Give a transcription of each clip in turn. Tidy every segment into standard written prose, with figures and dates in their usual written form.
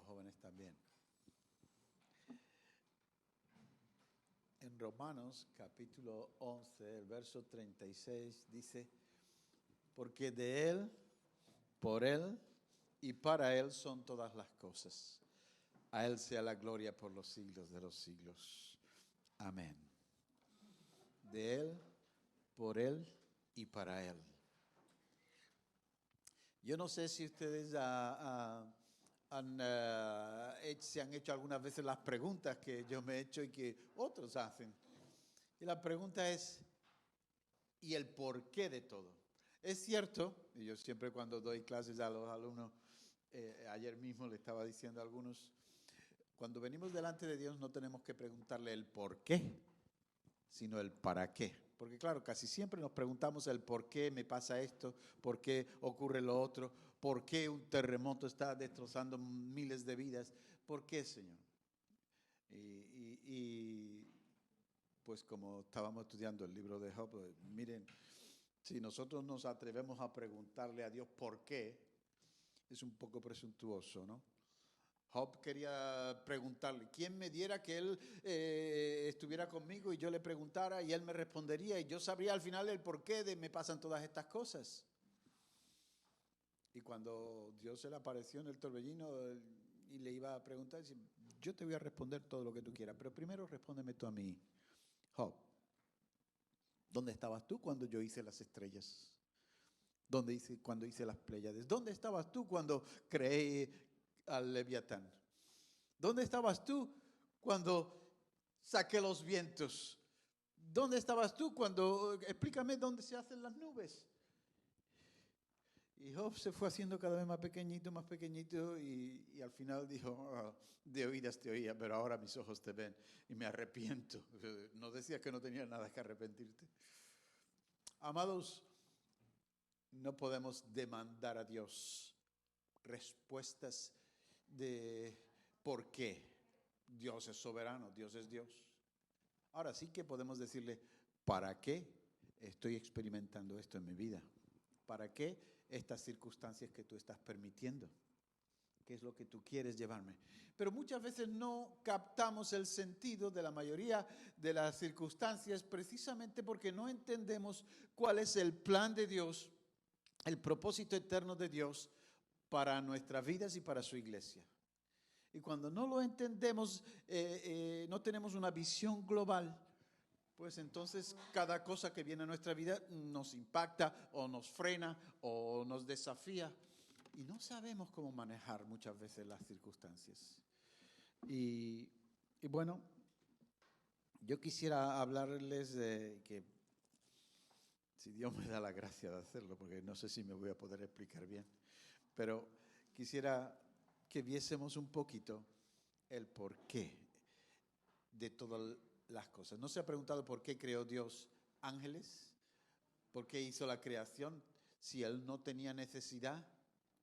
jóvenes también. En Romanos capítulo 11, el verso 36 dice, porque de Él, por Él y para Él son todas las cosas. A Él sea la gloria por los siglos de los siglos. Amén. De Él, por Él y para Él. Yo no sé si ustedes se han hecho algunas veces las preguntas que yo me he hecho y que otros hacen. Y la pregunta es, ¿y el porqué de todo? Es cierto, y yo siempre cuando doy clases a los alumnos, ayer mismo le estaba diciendo a algunos, cuando venimos delante de Dios no tenemos que preguntarle el por qué, sino el para qué. Porque claro, casi siempre nos preguntamos el por qué me pasa esto, por qué ocurre lo otro, por qué un terremoto está destrozando miles de vidas, ¿por qué, Señor? Y pues como estábamos estudiando el libro de Job, pues, miren, si nosotros nos atrevemos a preguntarle a Dios por qué, es un poco presuntuoso, ¿no? Job quería preguntarle, ¿quién me diera que él estuviera conmigo y yo le preguntara y él me respondería y yo sabría al final el porqué de me pasan todas estas cosas? Y cuando Dios se le apareció en el torbellino y le iba a preguntar, dice, yo te voy a responder todo lo que tú quieras, pero primero respóndeme tú a mí. Job, ¿dónde estabas tú cuando yo hice las estrellas? Cuando hice las Pléyades? ¿Dónde estabas tú cuando creé al Leviatán? ¿Dónde estabas tú cuando saqué los vientos? ¿Dónde estabas tú cuando, explícame dónde se hacen las nubes? Y Job se fue haciendo cada vez más pequeñito y al final dijo, oh, de oídas te oía, pero ahora mis ojos te ven y me arrepiento. No decías que no tenía nada que arrepentirte. Amados, no podemos demandar a Dios respuestas de por qué. Dios es soberano, Dios es Dios. Ahora sí que podemos decirle, ¿para qué estoy experimentando esto en mi vida? ¿Para qué estas circunstancias que tú estás permitiendo? ¿Qué es lo que tú quieres llevarme? Pero muchas veces no captamos el sentido de la mayoría de las circunstancias precisamente porque no entendemos cuál es el plan de Dios, el propósito eterno de Dios para nuestras vidas y para su iglesia. Y cuando no lo entendemos, no tenemos una visión global, pues entonces cada cosa que viene a nuestra vida nos impacta o nos frena o nos desafía y no sabemos cómo manejar muchas veces las circunstancias. Y bueno, yo quisiera hablarles de que, si Dios me da la gracia de hacerlo, porque no sé si me voy a poder explicar bien, pero quisiera que viésemos un poquito el porqué de todas las cosas. ¿No se ha preguntado por qué creó Dios ángeles? ¿Por qué hizo la creación? Si Él no tenía necesidad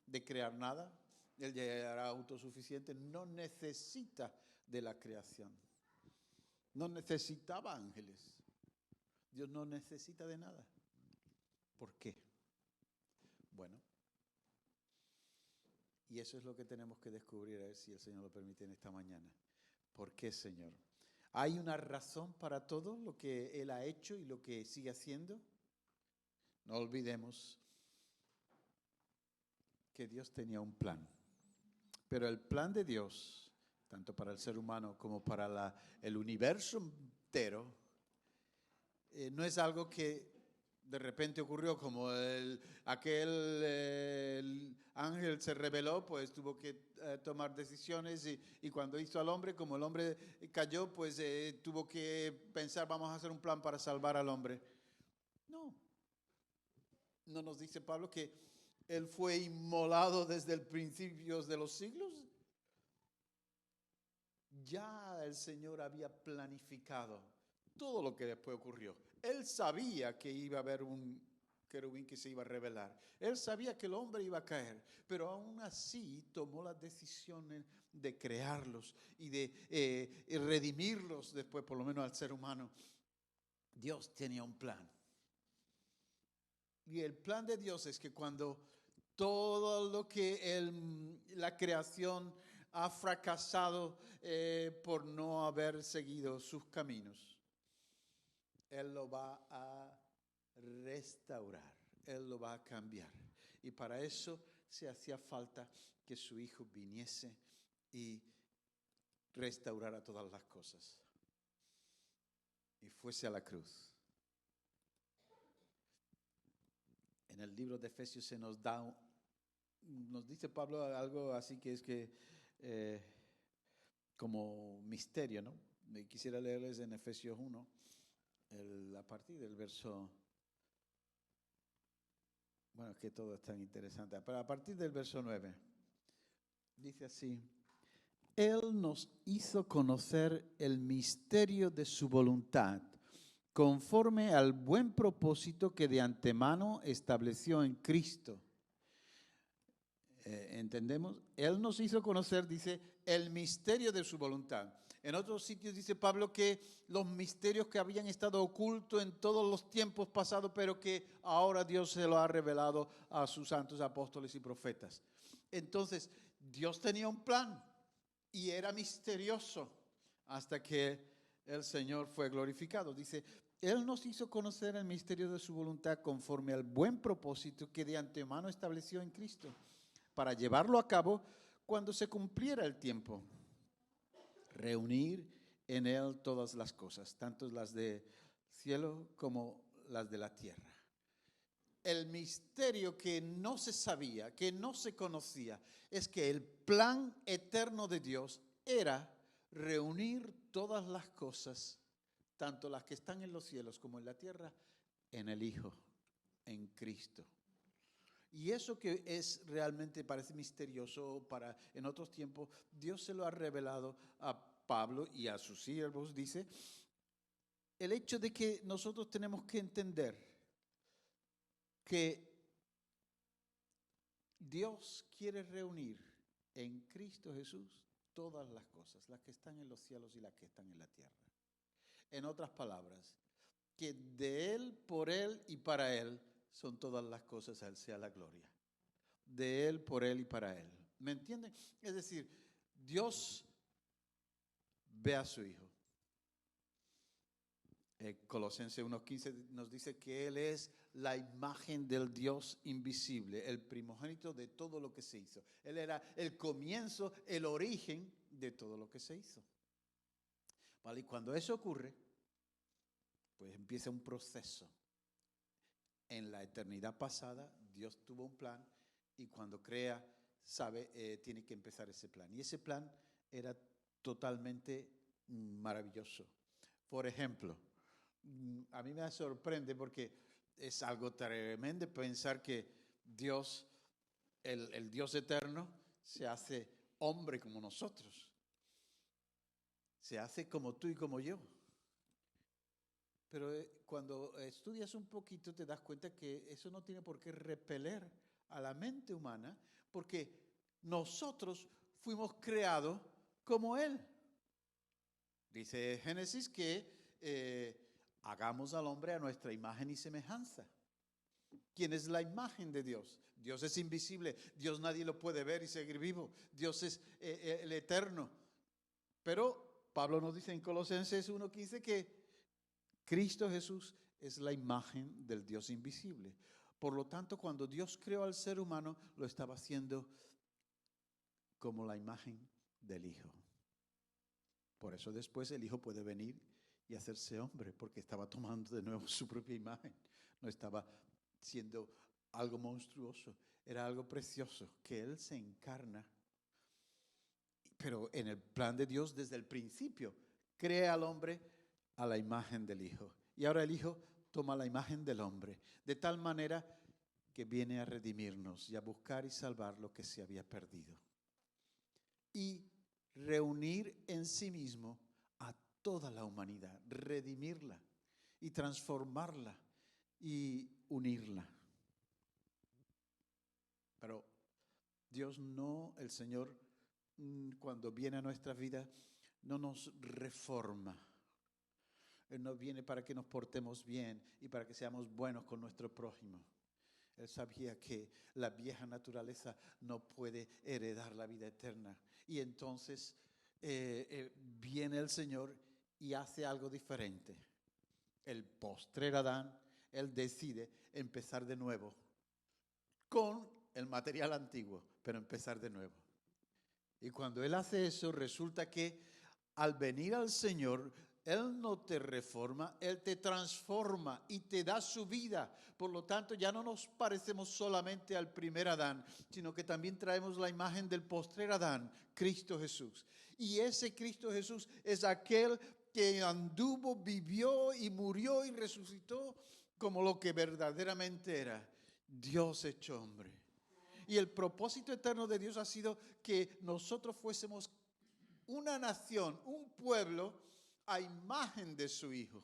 de crear nada, Él ya era autosuficiente, no necesita de la creación. No necesitaba ángeles. Dios no necesita de nada. ¿Por qué? Bueno, y eso es lo que tenemos que descubrir, a ver si el Señor lo permite en esta mañana. ¿Por qué, Señor? ¿Hay una razón para todo lo que Él ha hecho y lo que sigue haciendo? No olvidemos que Dios tenía un plan. Pero el plan de Dios, tanto para el ser humano como para el universo entero, no es algo que de repente ocurrió como aquel ángel se rebeló, pues tuvo que tomar decisiones y cuando hizo al hombre, como el hombre cayó, pues tuvo que pensar, vamos a hacer un plan para salvar al hombre. No nos dice Pablo que él fue inmolado desde el principio de los siglos. Ya el Señor había planificado todo lo que después ocurrió. Él sabía que iba a haber un querubín que se iba a revelar. Él sabía que el hombre iba a caer, pero aún así tomó la decisión de crearlos y de redimirlos después, por lo menos al ser humano. Dios tenía un plan. Y el plan de Dios es que cuando todo lo que la creación ha fracasado por no haber seguido sus caminos, Él lo va a restaurar, Él lo va a cambiar. Y para eso se hacía falta que su Hijo viniese y restaurara todas las cosas y fuese a la cruz. En el libro de Efesios se nos dice Pablo algo así que es que como misterio, ¿no? Quisiera leerles en Efesios 1, a partir del verso, bueno, es que todo es tan interesante, pero a partir del verso 9, dice así: Él nos hizo conocer el misterio de su voluntad, conforme al buen propósito que de antemano estableció en Cristo. ¿Entendemos? Él nos hizo conocer, dice, el misterio de su voluntad. En otros sitios dice Pablo que los misterios que habían estado ocultos en todos los tiempos pasados, pero que ahora Dios se lo ha revelado a sus santos apóstoles y profetas. Entonces, Dios tenía un plan y era misterioso hasta que el Señor fue glorificado. Dice, Él nos hizo conocer el misterio de su voluntad conforme al buen propósito que de antemano estableció en Cristo, para llevarlo a cabo cuando se cumpliera el tiempo. Reunir en Él todas las cosas, tanto las del cielo como las de la tierra. El misterio que no se sabía, que no se conocía, es que el plan eterno de Dios era reunir todas las cosas, tanto las que están en los cielos como en la tierra, en el Hijo, en Cristo. Y eso que es realmente parece misterioso en otros tiempos, Dios se lo ha revelado a Pablo y a sus siervos, dice, el hecho de que nosotros tenemos que entender que Dios quiere reunir en Cristo Jesús todas las cosas, las que están en los cielos y las que están en la tierra. En otras palabras, que de Él, por Él y para Él son todas las cosas, a Él sea la gloria. De Él, por Él y para Él. ¿Me entienden? Es decir, Dios ve a su Hijo. Colosenses 1:15 nos dice que Él es la imagen del Dios invisible, el primogénito de todo lo que se hizo. Él era el comienzo, el origen de todo lo que se hizo. ¿Vale? Y cuando eso ocurre, pues empieza un proceso. En la eternidad pasada, Dios tuvo un plan y cuando crea, tiene que empezar ese plan. Y ese plan era totalmente maravilloso. Por ejemplo, a mí me sorprende porque es algo tremendo pensar que Dios, el Dios eterno, se hace hombre como nosotros. Se hace como tú y como yo. Pero cuando estudias un poquito te das cuenta que eso no tiene por qué repeler a la mente humana, porque nosotros fuimos creados como Él. Dice Génesis que hagamos al hombre a nuestra imagen y semejanza. ¿Quién es la imagen de Dios? Dios es invisible, Dios nadie lo puede ver y seguir vivo, Dios es el eterno. Pero Pablo nos dice en Colosenses 1:15 que Cristo Jesús es la imagen del Dios invisible. Por lo tanto, cuando Dios creó al ser humano, lo estaba haciendo como la imagen del Hijo. Por eso después el Hijo puede venir y hacerse hombre, porque estaba tomando de nuevo su propia imagen. No estaba siendo algo monstruoso, era algo precioso, que Él se encarna. Pero en el plan de Dios, desde el principio, crea al hombre a la imagen del Hijo. Y ahora el Hijo toma la imagen del hombre, de tal manera que viene a redimirnos y a buscar y salvar lo que se había perdido. Y reunir en sí mismo a toda la humanidad, redimirla y transformarla y unirla. Pero Dios no, el Señor, cuando viene a nuestra vida, no nos reforma. Él no viene para que nos portemos bien y para que seamos buenos con nuestro prójimo. Él sabía que la vieja naturaleza no puede heredar la vida eterna. Y entonces viene el Señor y hace algo diferente. El postrer Adán, Él decide empezar de nuevo con el material antiguo, pero empezar de nuevo. Y cuando Él hace eso, resulta que al venir al Señor, Él no te reforma, Él te transforma y te da su vida. Por lo tanto, ya no nos parecemos solamente al primer Adán, sino que también traemos la imagen del postrer Adán, Cristo Jesús. Y ese Cristo Jesús es aquel que anduvo, vivió y murió y resucitó como lo que verdaderamente era, Dios hecho hombre. Y el propósito eterno de Dios ha sido que nosotros fuésemos una nación, un pueblo a imagen de su Hijo.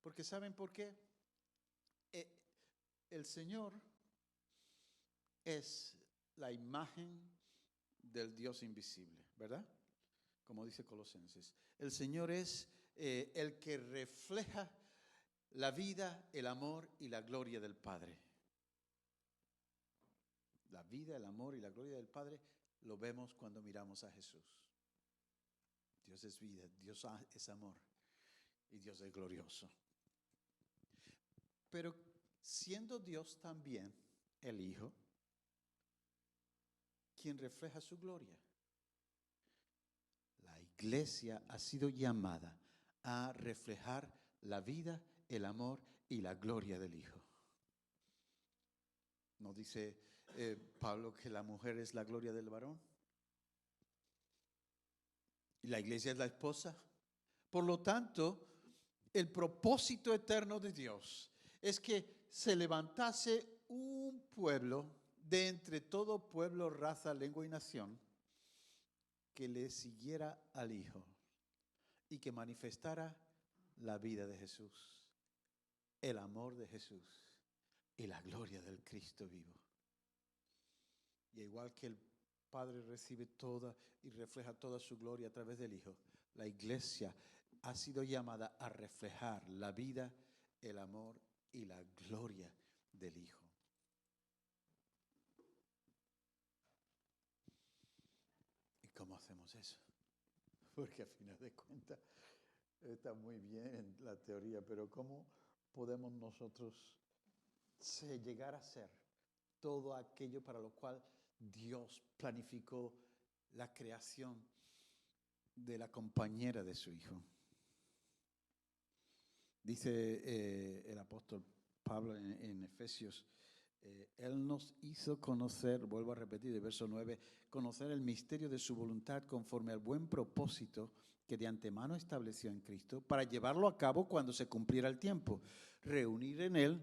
Porque ¿saben por qué? El Señor es la imagen del Dios invisible, ¿verdad? Como dice Colosenses. El Señor es el que refleja la vida, el amor y la gloria del Padre. La vida, el amor y la gloria del Padre lo vemos cuando miramos a Jesús. Dios es vida, Dios es amor y Dios es glorioso. Pero siendo Dios también el Hijo, quien refleja su gloria. La iglesia ha sido llamada a reflejar la vida, el amor y la gloria del Hijo. ¿No dice Pablo que la mujer es la gloria del varón? Y la iglesia es la esposa. Por lo tanto, el propósito eterno de Dios es que se levantase un pueblo de entre todo pueblo, raza, lengua y nación que le siguiera al Hijo y que manifestara la vida de Jesús, el amor de Jesús y la gloria del Cristo vivo. Y igual que el Padre recibe toda y refleja toda su gloria a través del Hijo, la iglesia ha sido llamada a reflejar la vida, el amor y la gloria del Hijo. ¿Y cómo hacemos eso? Porque a final de cuentas está muy bien la teoría, pero ¿cómo podemos nosotros llegar a ser todo aquello para lo cual Dios planificó la creación de la compañera de su Hijo? Dice el apóstol Pablo en Efesios, Él nos hizo conocer, vuelvo a repetir el verso 9, conocer el misterio de su voluntad conforme al buen propósito que de antemano estableció en Cristo para llevarlo a cabo cuando se cumpliera el tiempo, reunir en Él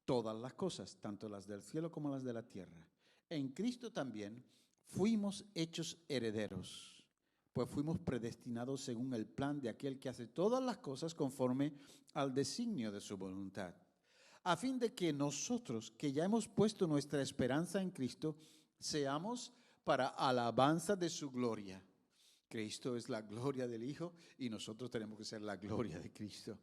todas las cosas, tanto las del cielo como las de la tierra. En Cristo también fuimos hechos herederos, pues fuimos predestinados según el plan de aquel que hace todas las cosas conforme al designio de su voluntad, a fin de que nosotros, que ya hemos puesto nuestra esperanza en Cristo, seamos para alabanza de su gloria. Cristo es la gloria del Hijo y nosotros tenemos que ser la gloria de Cristo.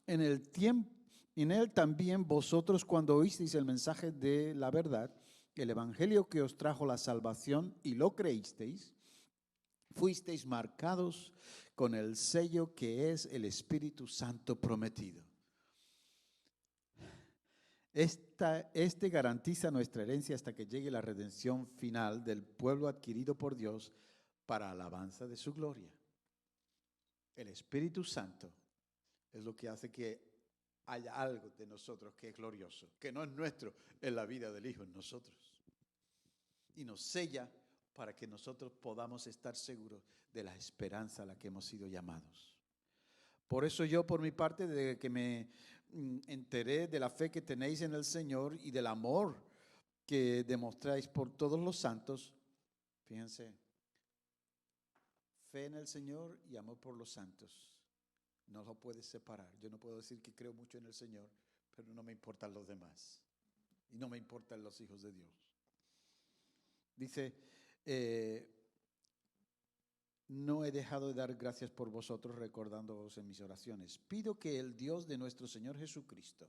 En Él también vosotros, cuando oísteis el mensaje de la verdad, el evangelio que os trajo la salvación y lo creísteis, fuisteis marcados con el sello que es el Espíritu Santo prometido. Este garantiza nuestra herencia hasta que llegue la redención final del pueblo adquirido por Dios para alabanza de su gloria. El Espíritu Santo es lo que hace que haya algo de nosotros que es glorioso, que no es nuestro, es la vida del Hijo en nosotros. Y nos sella para que nosotros podamos estar seguros de la esperanza a la que hemos sido llamados. Por eso yo, por mi parte, desde que me enteré de la fe que tenéis en el Señor y del amor que demostráis por todos los santos, fíjense, fe en el Señor y amor por los santos. No lo puedes separar. Yo no puedo decir que creo mucho en el Señor, pero no me importan los demás. Y no me importan los hijos de Dios. Dice, no he dejado de dar gracias por vosotros, recordándoos en mis oraciones. Pido que el Dios de nuestro Señor Jesucristo,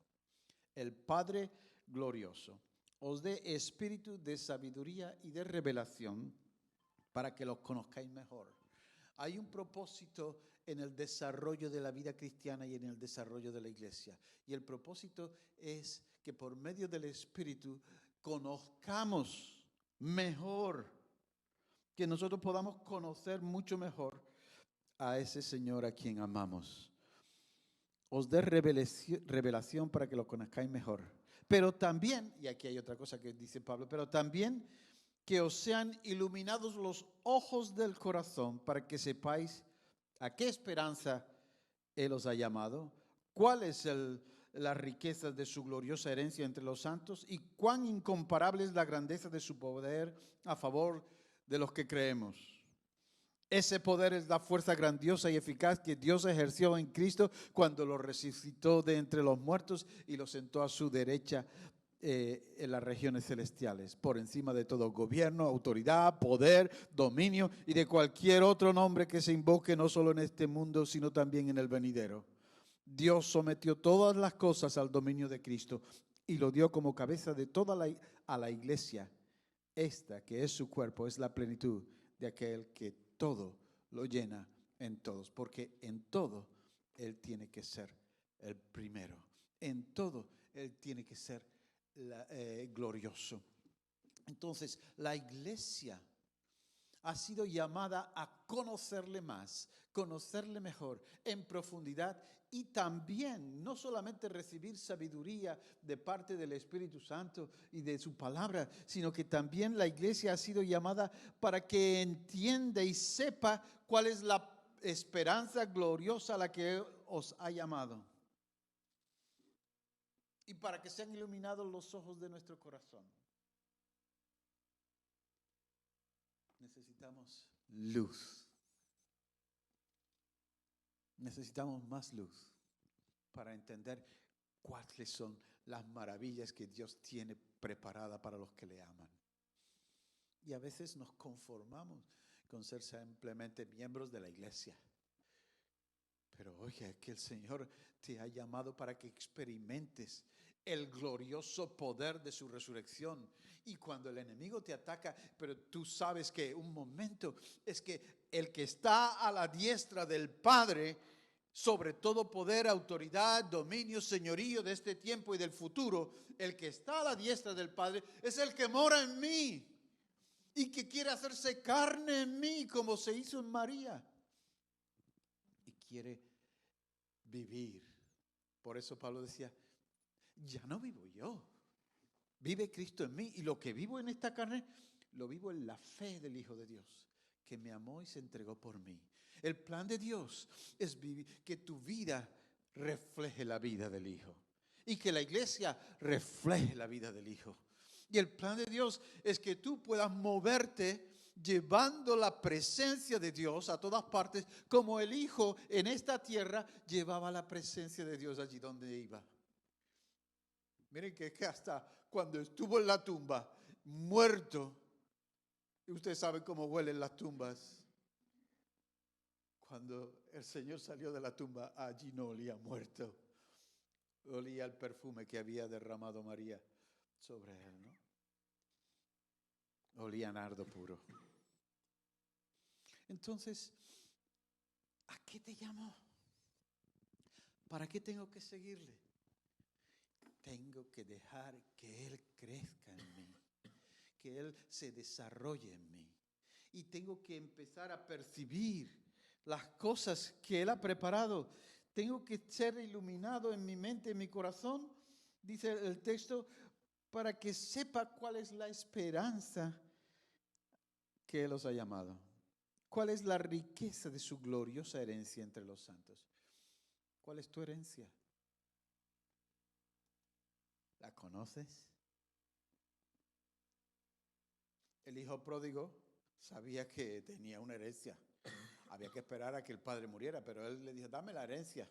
el Padre glorioso os dé espíritu de sabiduría y de revelación para que los conozcáis mejor. Hay un propósito en el desarrollo de la vida cristiana y en el desarrollo de la iglesia. Y el propósito es que por medio del Espíritu conozcamos mejor, que nosotros podamos conocer mucho mejor a ese Señor a quien amamos. Os dé revelación para que lo conozcáis mejor. Pero también, y aquí hay otra cosa que dice Pablo, pero también que os sean iluminados los ojos del corazón para que sepáis a qué esperanza Él os ha llamado, cuál es la riqueza de su gloriosa herencia entre los santos y cuán incomparable es la grandeza de su poder a favor de los que creemos. Ese poder es la fuerza grandiosa y eficaz que Dios ejerció en Cristo cuando lo resucitó de entre los muertos y lo sentó a su derecha en las regiones celestiales, por encima de todo gobierno, autoridad, poder, dominio y de cualquier otro nombre que se invoque, no solo en este mundo, sino también en el venidero. Dios sometió todas las cosas al dominio de Cristo y lo dio como cabeza de a la iglesia. Esta, que es su cuerpo, es la plenitud de aquel que todo lo llena en todos, porque en todo Él tiene que ser el primero. En todo Él tiene que ser glorioso. Entonces, la iglesia ha sido llamada a conocerle más, conocerle mejor, en profundidad, y también no solamente recibir sabiduría de parte del Espíritu Santo y de su palabra, sino que también la iglesia ha sido llamada para que entienda y sepa cuál es la esperanza gloriosa a la que os ha llamado. Y para que sean iluminados los ojos de nuestro corazón. Necesitamos luz. Necesitamos más luz para entender cuáles son las maravillas que Dios tiene preparada para los que le aman. Y a veces nos conformamos con ser simplemente miembros de la iglesia. Pero oye, que el Señor te ha llamado para que experimentes el glorioso poder de su resurrección. Y cuando el enemigo te ataca, pero tú sabes que un momento es que el que está a la diestra del Padre, sobre todo poder, autoridad, dominio, señorío de este tiempo y del futuro, el que está a la diestra del Padre es el que mora en mí y que quiere hacerse carne en mí como se hizo en María. Y quiere vivir. Por eso Pablo decía, ya no vivo yo, vive Cristo en mí, y lo que vivo en esta carne, lo vivo en la fe del Hijo de Dios, que me amó y se entregó por mí. El plan de Dios es que tu vida refleje la vida del Hijo y que la iglesia refleje la vida del Hijo. Y el plan de Dios es que tú puedas moverte llevando la presencia de Dios a todas partes, como el Hijo en esta tierra llevaba la presencia de Dios allí donde iba. Miren que hasta cuando estuvo en la tumba, muerto, y usted sabe cómo huelen las tumbas. Cuando el Señor salió de la tumba, allí no olía muerto, olía el perfume que había derramado María sobre él, ¿no? Olía nardo puro. Entonces, ¿a qué te llamó? ¿Para qué tengo que seguirle? Tengo que dejar que Él crezca en mí, que Él se desarrolle en mí. Y tengo que empezar a percibir las cosas que Él ha preparado. Tengo que ser iluminado en mi mente, en mi corazón, dice el texto, para que sepa cuál es la esperanza que Él os ha llamado. ¿Cuál es la riqueza de su gloriosa herencia entre los santos? ¿Cuál es tu herencia? ¿La conoces? El hijo pródigo sabía que tenía una herencia. Había que esperar a que el padre muriera, pero él le dijo, dame la herencia.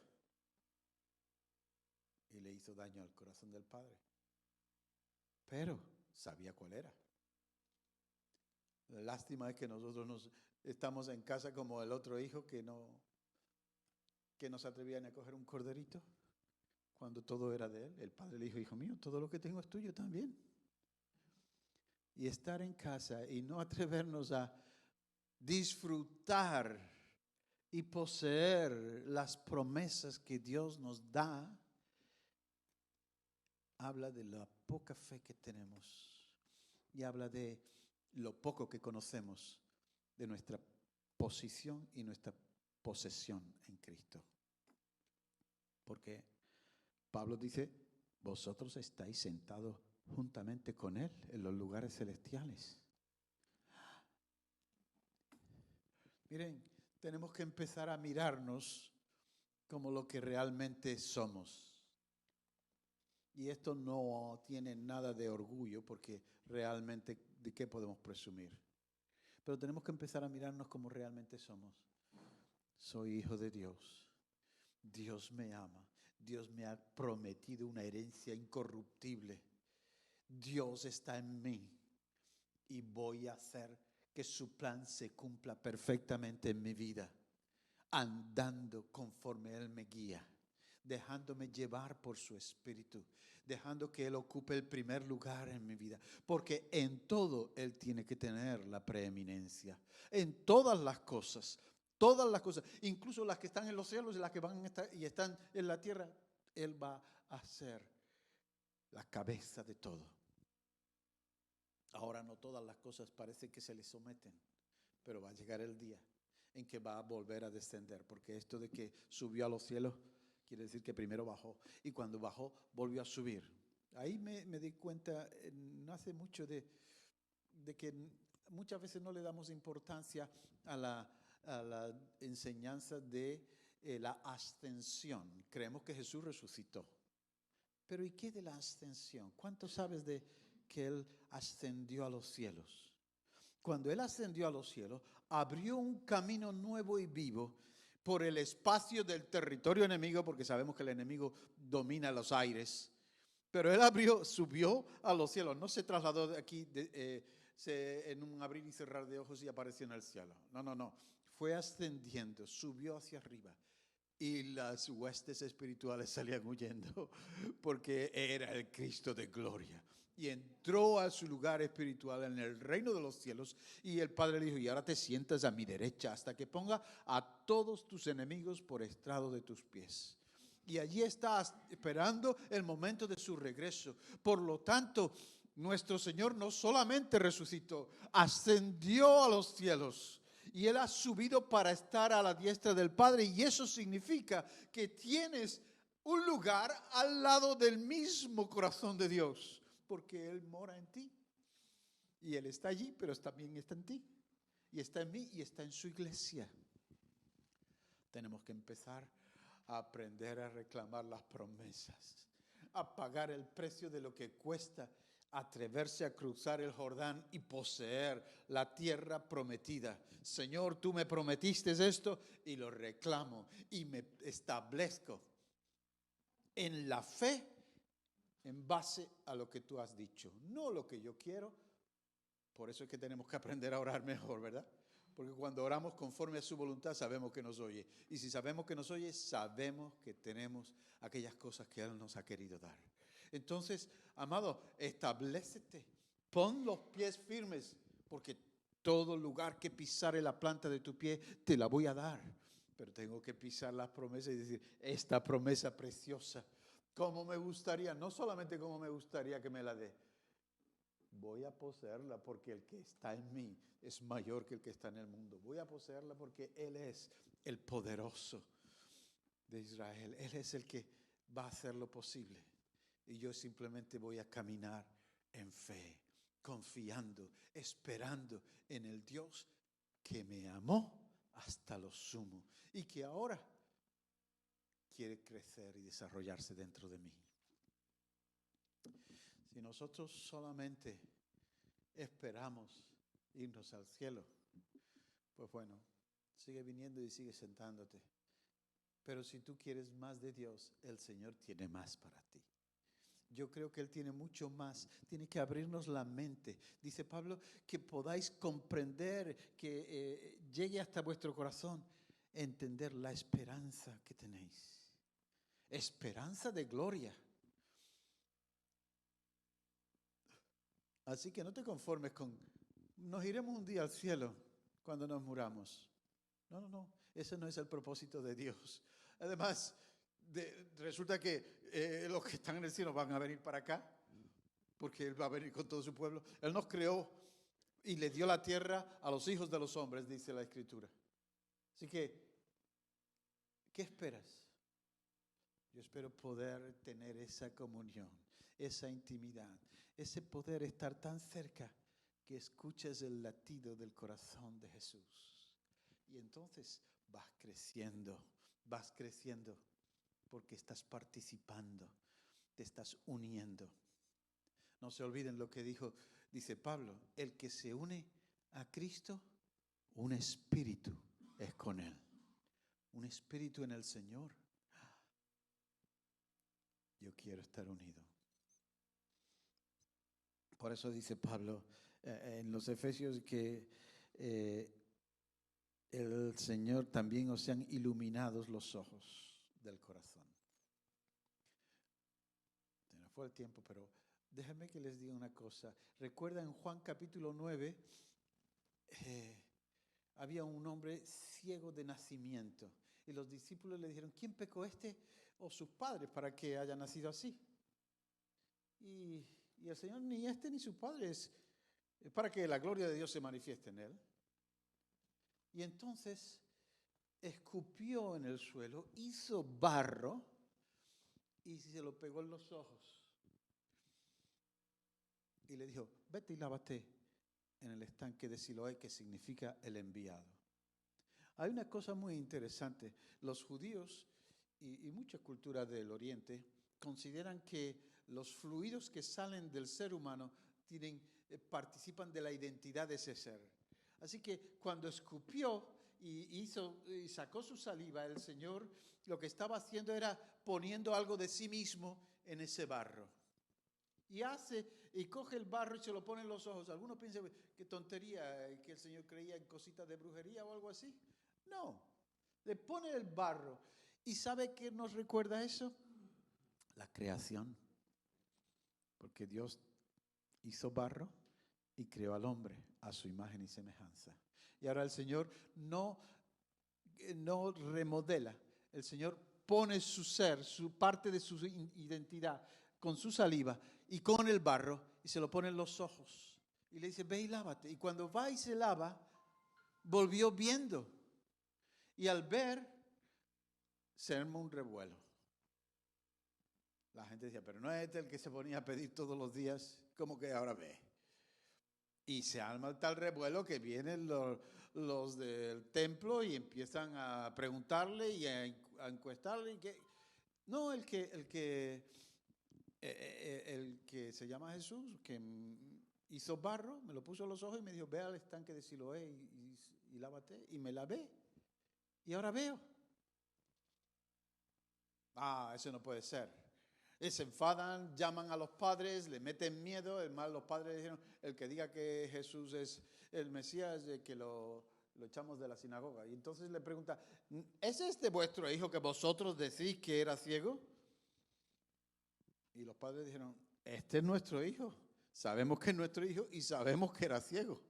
Y le hizo daño al corazón del padre. Pero sabía cuál era. La lástima es que nosotros estamos en casa como el otro hijo que no se atrevía ni a coger un corderito. cuando todo era de él. El padre le dijo, hijo mío, todo lo que tengo es tuyo también. Y estar en casa y no atrevernos a disfrutar y poseer las promesas que Dios nos da, habla de la poca fe que tenemos y habla de lo poco que conocemos de nuestra posición y nuestra posesión en Cristo. Porque Pablo dice, vosotros estáis sentados juntamente con Él en los lugares celestiales. Miren, tenemos que empezar a mirarnos como lo que realmente somos. Y esto no tiene nada de orgullo, porque realmente ¿de qué podemos presumir? Pero tenemos que empezar a mirarnos como realmente somos. Soy hijo de Dios. Dios me ama. Dios me ha prometido una herencia incorruptible. Dios está en mí y voy a hacer que su plan se cumpla perfectamente en mi vida, andando conforme Él me guía, dejándome llevar por su Espíritu, dejando que Él ocupe el primer lugar en mi vida, porque en todo Él tiene que tener la preeminencia, en todas las cosas, incluso las que están en los cielos y las que van a estar y están en la tierra, Él va a ser la cabeza de todo. Ahora no todas las cosas parece que se le someten, pero va a llegar el día en que va a volver a descender, porque esto de que subió a los cielos quiere decir que primero bajó, y cuando bajó volvió a subir. Ahí me di cuenta, no hace mucho, de que muchas veces no le damos importancia a la enseñanza de la ascensión. Creemos que Jesús resucitó. Pero ¿y qué de la ascensión? ¿Cuánto sabes de que Él ascendió a los cielos? Cuando Él ascendió a los cielos, abrió un camino nuevo y vivo por el espacio del territorio enemigo, porque sabemos que el enemigo domina los aires. Pero Él subió a los cielos, no se trasladó de aquí en un abrir y cerrar de ojos y apareció en el cielo. No. Fue ascendiendo, subió hacia arriba. Y las huestes espirituales salían huyendo, porque era el Cristo de gloria. Y entró a su lugar espiritual en el reino de los cielos. Y el Padre le dijo, y ahora te sientas a mi derecha hasta que ponga a todos tus enemigos por estrado de tus pies. Y allí está esperando el momento de su regreso. Por lo tanto, nuestro Señor no solamente resucitó, ascendió a los cielos. Y Él ha subido para estar a la diestra del Padre. Y eso significa que tienes un lugar al lado del mismo corazón de Dios, porque Él mora en ti. Y Él está allí, pero también está en ti. Y está en mí y está en su iglesia. Tenemos que empezar a aprender a reclamar las promesas, a pagar el precio de lo que cuesta atreverse a cruzar el Jordán y poseer la tierra prometida. Señor, tú me prometiste esto y lo reclamo y me establezco en la fe en base a lo que tú has dicho, no lo que yo quiero. Por eso es que tenemos que aprender a orar mejor, ¿verdad? Porque cuando oramos conforme a su voluntad sabemos que nos oye. Y si sabemos que nos oye, sabemos que tenemos aquellas cosas que Él nos ha querido dar. Entonces, amado, establécete, pon los pies firmes, porque todo lugar que pisare la planta de tu pie te la voy a dar. Pero tengo que pisar las promesas y decir, esta promesa preciosa, ¿cómo me gustaría? No solamente cómo me gustaría que me la dé, voy a poseerla porque el que está en mí es mayor que el que está en el mundo. Voy a poseerla porque Él es el poderoso de Israel. Él es el que va a hacer lo posible. Y yo simplemente voy a caminar en fe, confiando, esperando en el Dios que me amó hasta lo sumo y que ahora quiere crecer y desarrollarse dentro de mí. Si nosotros solamente esperamos irnos al cielo, pues bueno, sigue viniendo y sigue sentándote. Pero si tú quieres más de Dios, el Señor tiene más para ti. Yo creo que Él tiene mucho más. Tiene que abrirnos la mente. Dice Pablo, que podáis comprender, que llegue hasta vuestro corazón, entender la esperanza que tenéis. esperanza de gloria. Así que no te conformes con, nos iremos un día al cielo cuando nos muramos. No, ese no es el propósito de Dios. Además, resulta que los que están en el cielo van a venir para acá, porque Él va a venir con todo su pueblo. Él nos creó y le dio la tierra a los hijos de los hombres, dice la Escritura. Así que, ¿qué esperas? Yo espero poder tener esa comunión, esa intimidad, ese poder estar tan cerca que escuches el latido del corazón de Jesús. Y entonces vas creciendo, porque estás participando, te estás uniendo. No se olviden lo que dice Pablo, el que se une a Cristo, un espíritu es con Él. Un espíritu en el Señor. Yo quiero estar unido. Por eso dice Pablo en los Efesios que el Señor también os sean iluminados los ojos del corazón. Se nos fue el tiempo, pero déjenme que les diga una cosa. Recuerda en Juan capítulo 9, había un hombre ciego de nacimiento. Y los discípulos le dijeron, ¿quién pecó, este o sus padres para que haya nacido así? Y el Señor, ni este ni su padre, es para que la gloria de Dios se manifieste en él. Y entonces escupió en el suelo, hizo barro y se lo pegó en los ojos. Y le dijo, vete y lávate en el estanque de Siloé, que significa el enviado. Hay una cosa muy interesante. Los judíos y muchas culturas del Oriente consideran que los fluidos que salen del ser humano participan de la identidad de ese ser. Así que cuando escupió y sacó su saliva, el Señor lo que estaba haciendo era poniendo algo de sí mismo en ese barro. Y coge el barro y se lo pone en los ojos. Algunos piensan, qué tontería, que el Señor creía en cositas de brujería o algo así. No, le pone el barro. ¿Y sabe qué nos recuerda eso? La creación. Porque Dios hizo barro y creó al hombre a su imagen y semejanza. Y ahora el Señor no remodela. El Señor pone su ser, su parte de su identidad con su saliva y con el barro y se lo pone en los ojos. Y le dice, ve y lávate. Y cuando va y se lava, volvió viendo. Y al ver, se armó un revuelo. La gente decía, pero no es este el que se ponía a pedir todos los días, ¿cómo que ahora ve? Y se arma tal revuelo que vienen los del templo y empiezan a preguntarle y a encuestarle. No, el que se llama Jesús, que hizo barro, me lo puso en los ojos y me dijo, ve al estanque de Siloé y lávate. Y me lavé. Y ahora veo. Eso no puede ser. Se enfadan, llaman a los padres, le meten miedo. Además, los padres dijeron, el que diga que Jesús es el Mesías, que lo echamos de la sinagoga. Y entonces le pregunta, ¿es este vuestro hijo que vosotros decís que era ciego? Y los padres dijeron, este es nuestro hijo. Sabemos que es nuestro hijo y sabemos que era ciego.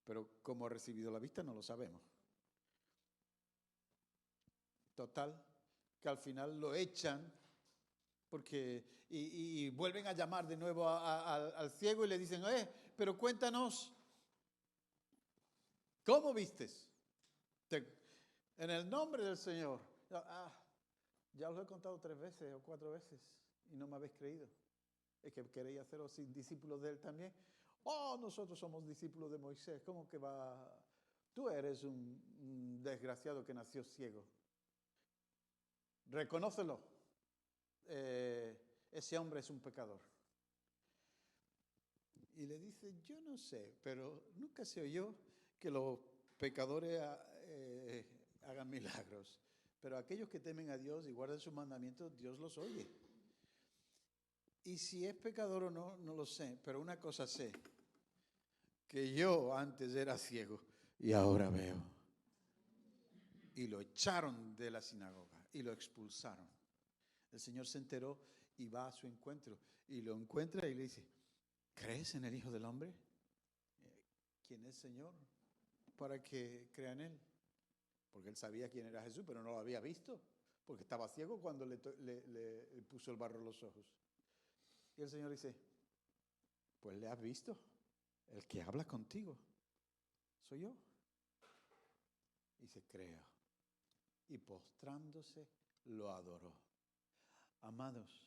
Pero cómo ha recibido la vista no lo sabemos. Total, que al final lo echan y vuelven a llamar de nuevo al ciego y le dicen, pero cuéntanos, ¿cómo vistes? En el nombre del Señor. Ya os lo he contado 3 veces o 4 veces y no me habéis creído. Es que queréis haceros discípulos de Él también. Nosotros somos discípulos de Moisés. ¿Cómo que va? Tú eres un desgraciado que nació ciego. Reconócelo. Ese hombre es un pecador. Y le dice, yo no sé, pero nunca se oyó que los pecadores hagan milagros. Pero aquellos que temen a Dios y guardan sus mandamientos, Dios los oye. Y si es pecador o no, no lo sé. Pero una cosa sé, que yo antes era ciego y ahora veo. Y lo echaron de la sinagoga y lo expulsaron. El Señor se enteró y va a su encuentro. Y lo encuentra y le dice, ¿crees en el Hijo del Hombre? ¿Quién es Señor? Para que crea en Él. Porque él sabía quién era Jesús, pero no lo había visto. Porque estaba ciego cuando le puso el barro en los ojos. Y el Señor dice, pues le has visto. El que habla contigo soy yo. Y se creó. Y postrándose lo adoró. Amados,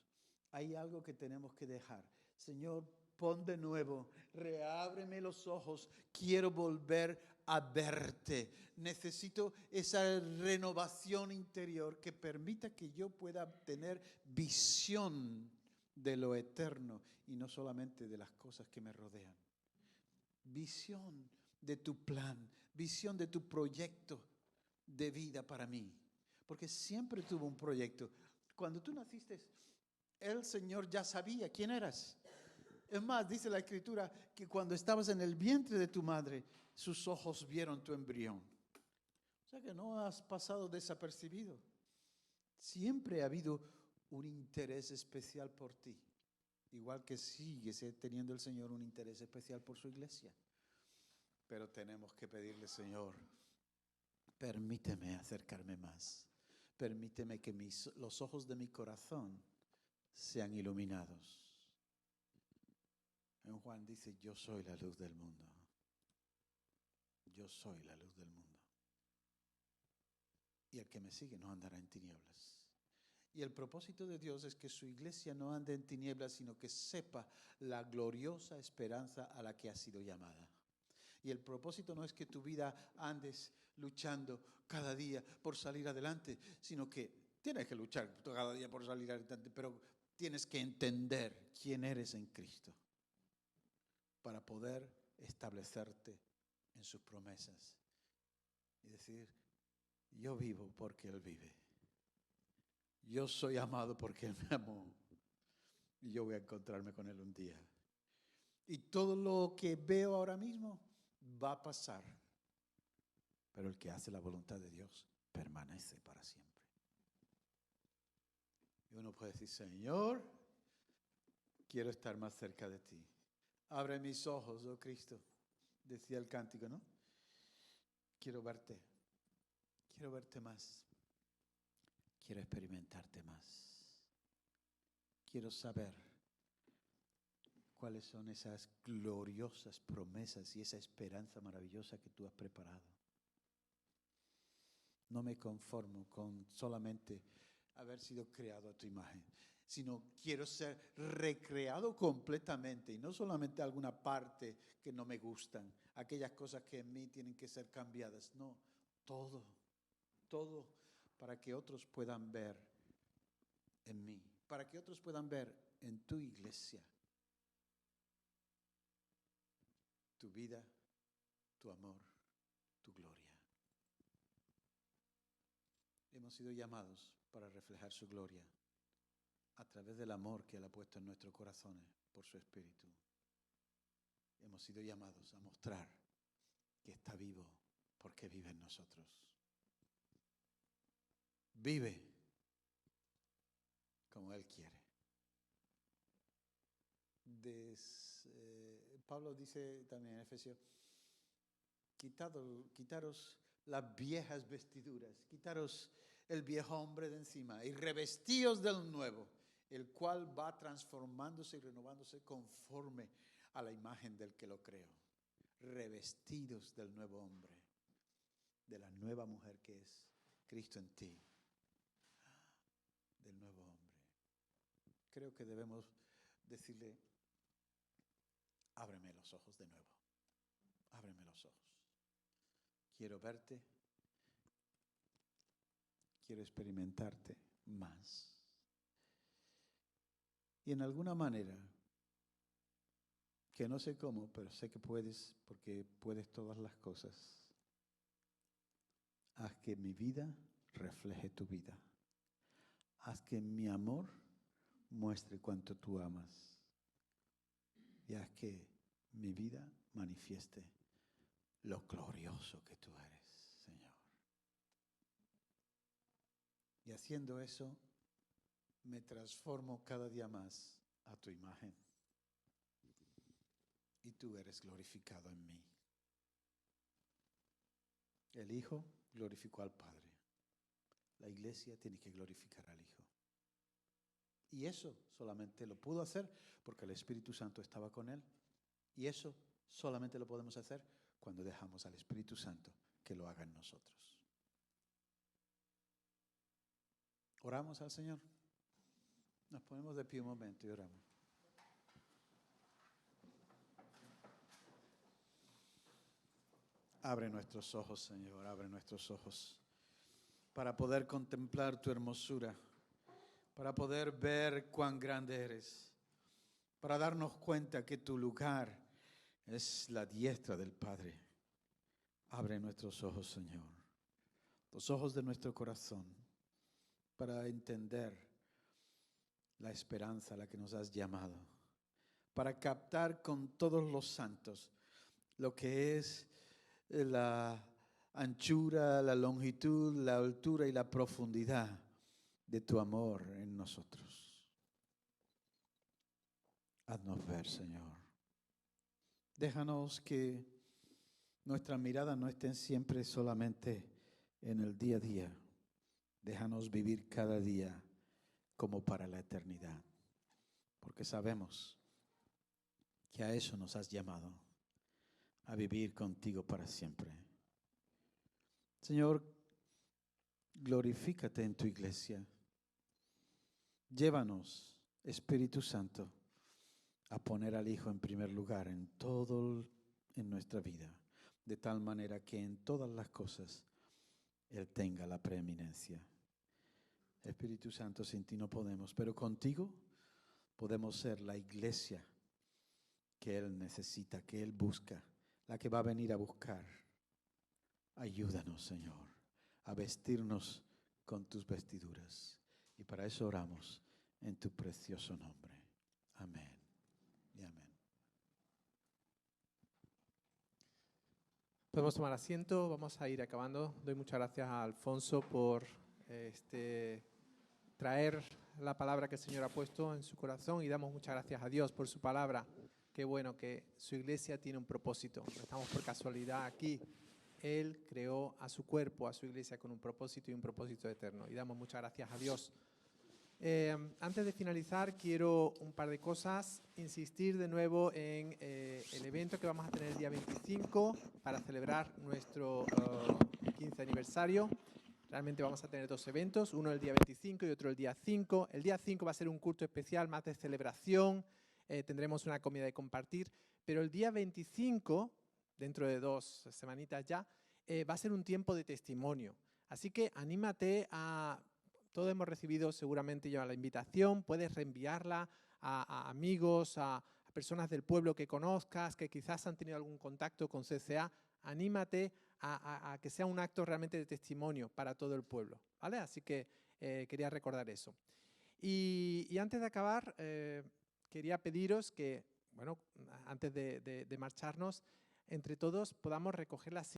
hay algo que tenemos que dejar. Señor, pon de nuevo, reábreme los ojos, quiero volver a verte. Necesito esa renovación interior que permita que yo pueda tener visión de lo eterno y no solamente de las cosas que me rodean. Visión de tu plan, visión de tu proyecto de vida para mí. Porque siempre tuvo un proyecto. Cuando tú naciste, el Señor ya sabía quién eras. Es más, dice la Escritura que cuando estabas en el vientre de tu madre, sus ojos vieron tu embrión. O sea que no has pasado desapercibido. Siempre ha habido un interés especial por ti. Igual que sigue teniendo el Señor un interés especial por su iglesia. Pero tenemos que pedirle, Señor, permíteme acercarme más. Permíteme que los ojos de mi corazón sean iluminados. En Juan dice, yo soy la luz del mundo. Yo soy la luz del mundo. Y el que me sigue no andará en tinieblas. Y el propósito de Dios es que su iglesia no ande en tinieblas, sino que sepa la gloriosa esperanza a la que ha sido llamada. Y el propósito no es que tu vida andes luchando cada día por salir adelante, sino que tienes que luchar cada día por salir adelante, pero tienes que entender quién eres en Cristo para poder establecerte en sus promesas y decir, yo vivo porque Él vive. Yo soy amado porque Él me amó. Y yo voy a encontrarme con Él un día. Y todo lo que veo ahora mismo va a pasar. Pero el que hace la voluntad de Dios permanece para siempre. Y uno puede decir, Señor, quiero estar más cerca de ti. Abre mis ojos, oh Cristo, decía el cántico, ¿no? Quiero verte más. Quiero experimentarte más. Quiero saber cuáles son esas gloriosas promesas y esa esperanza maravillosa que tú has preparado. No me conformo con solamente haber sido creado a tu imagen, sino quiero ser recreado completamente y no solamente alguna parte que no me gustan, aquellas cosas que en mí tienen que ser cambiadas. No, todo para que otros puedan ver en mí, para que otros puedan ver en tu iglesia tu vida, tu amor, tu gloria. Hemos sido llamados para reflejar su gloria a través del amor que Él ha puesto en nuestros corazones por su Espíritu. Hemos sido llamados a mostrar que está vivo porque vive en nosotros. Vive como Él quiere. Pablo dice también en Efesios, quitaros las viejas vestiduras, quitaros el viejo hombre de encima y revestíos del nuevo, el cual va transformándose y renovándose conforme a la imagen del que lo creó. Revestidos del nuevo hombre, de la nueva mujer que es Cristo en ti, del nuevo hombre. Creo que debemos decirle, ábreme los ojos de nuevo, ábreme los ojos. Quiero verte, quiero experimentarte más. Y en alguna manera, que no sé cómo, pero sé que puedes, porque puedes todas las cosas, haz que mi vida refleje tu vida. Haz que mi amor muestre cuánto tú amas. Y haz que mi vida manifieste lo glorioso que tú eres, Señor. Y haciendo eso, me transformo cada día más a tu imagen. Y tú eres glorificado en mí. El Hijo glorificó al Padre. La iglesia tiene que glorificar al Hijo. Y eso solamente lo pudo hacer porque el Espíritu Santo estaba con él. Y eso solamente lo podemos hacer cuando dejamos al Espíritu Santo que lo haga en nosotros. ¿Oramos al Señor? Nos ponemos de pie un momento y oramos. Abre nuestros ojos, Señor, abre nuestros ojos para poder contemplar tu hermosura, para poder ver cuán grande eres, para darnos cuenta que tu lugar es la diestra del Padre. Abre nuestros ojos, Señor, los ojos de nuestro corazón, para entender la esperanza a la que nos has llamado, para captar con todos los santos lo que es la anchura, la longitud, la altura y la profundidad de tu amor en nosotros. Haznos ver, Señor. Déjanos que nuestra mirada no esté siempre solamente en el día a día. Déjanos vivir cada día como para la eternidad, porque sabemos que a eso nos has llamado, a vivir contigo para siempre. Señor, glorifícate en tu iglesia. Llévanos, Espíritu Santo, a poner al Hijo en primer lugar en todo en nuestra vida, de tal manera que en todas las cosas Él tenga la preeminencia. Espíritu Santo, sin ti no podemos, pero contigo podemos ser la iglesia que Él necesita, que Él busca, la que va a venir a buscar. Ayúdanos, Señor, a vestirnos con tus vestiduras. Y para eso oramos en tu precioso nombre. Amén y amén. Podemos tomar asiento, vamos a ir acabando. Doy muchas gracias a Alfonso por traer la palabra que el Señor ha puesto en su corazón y damos muchas gracias a Dios por su palabra. Qué bueno que su iglesia tiene un propósito. No estamos por casualidad aquí. Él creó a su cuerpo, a su iglesia con un propósito y un propósito eterno. Y damos muchas gracias a Dios. Antes de finalizar, quiero un par de cosas. Insistir de nuevo en el evento que vamos a tener el día 25 para celebrar nuestro 15 aniversario. Realmente vamos a tener dos eventos, uno el día 25 y otro el día 5. El día 5 va a ser un culto especial, más de celebración. Tendremos una comida de compartir. Pero el día 25, dentro de 2 semanitas ya, va a ser un tiempo de testimonio. Así que anímate a... Todos hemos recibido seguramente ya la invitación, puedes reenviarla a amigos, a personas del pueblo que conozcas, que quizás han tenido algún contacto con CCA. Anímate a que sea un acto realmente de testimonio para todo el pueblo, ¿vale? Así que quería recordar eso. Y antes de acabar, quería pediros que, bueno, antes de marcharnos, entre todos podamos recoger las